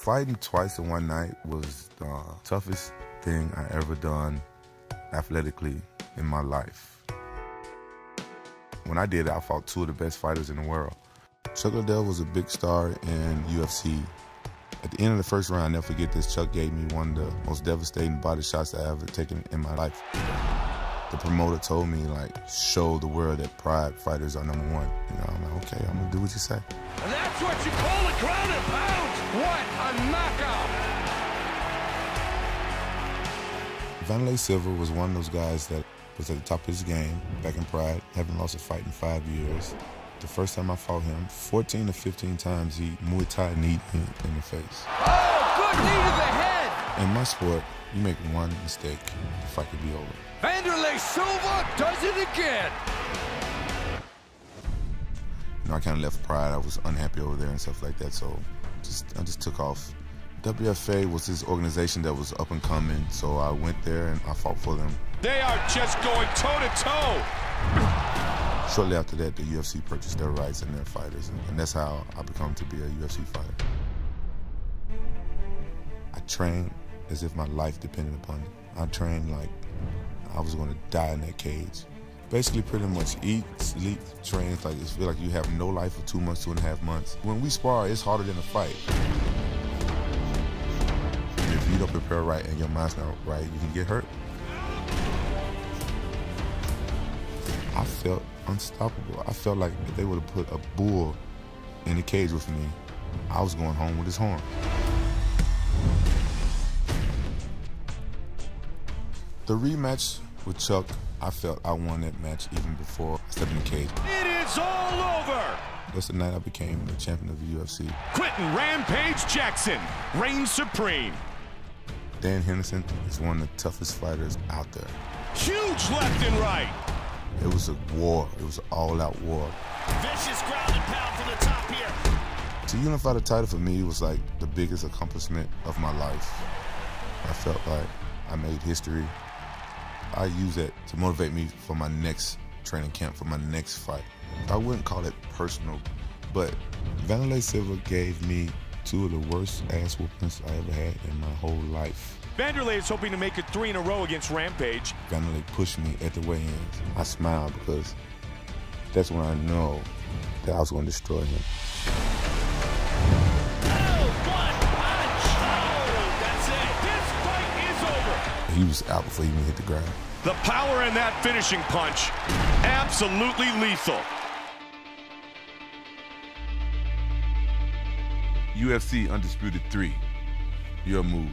Fighting twice in one night was the toughest thing I ever done athletically in my life. When I did it, I fought two of the best fighters in the world. Chuck Liddell was a big star in UFC. At the end of the first round, I'll never forget this, Chuck gave me one of the most devastating body shots I've ever taken in my life. The promoter told me, like, show the world that Pride fighters are #1. You know, I'm like, okay, I'm gonna do what you say. And that's what you call a ground and pound. What a knockout! Vanderlei Silva was one of those guys that was at the top of his game back in Pride, haven't lost a fight in 5 years. The first time I fought him, 14 to 15 times he Muay Thai kneed me in the face. Oh, good knee to the head! In my sport, you make one mistake, the fight could be over. Vanderlei Silva does it again! You know, I kind of left Pride. I was unhappy over there and stuff like that, so I just took off. WFA was this organization that was up and coming, so I went there and I fought for them. They are just going toe-to-toe! Shortly after that, the UFC purchased their rights and their fighters, and that's how I became to be a UFC fighter. I trained as if my life depended upon it. I trained like I was going to die in that cage. Basically, pretty much eat, sleep, train. Like it feels like you have no life for 2 months, 2.5 months. When we spar, it's harder than a fight. And if you don't prepare right and your mind's not right, you can get hurt. I felt unstoppable. I felt like if they would have put a bull in the cage with me, I was going home with his horn. The rematch with Chuck, I felt I won that match even before I stepped in the cage. It is all over! That's the night I became the champion of the UFC. Quentin Rampage Jackson reigns supreme. Dan Henderson is one of the toughest fighters out there. Huge left and right. It was a war. It was an all-out war. Vicious ground and pound from the top here. To unify the title for me was like the biggest accomplishment of my life. I felt like I made history. I use that to motivate me for my next training camp, for my next fight. I wouldn't call it personal, but Vanderlei Silva gave me two of the worst ass whoopings I ever had in my whole life. Vanderlei is hoping to make it 3 in a row against Rampage. Vanderlei pushed me at the weigh-ins. I smiled because that's when I know that I was going to destroy him. Oh, what punch! Oh, that's it. This fight is over. He was out before he even hit the ground. The power in that finishing punch, absolutely lethal. UFC Undisputed 3, your move.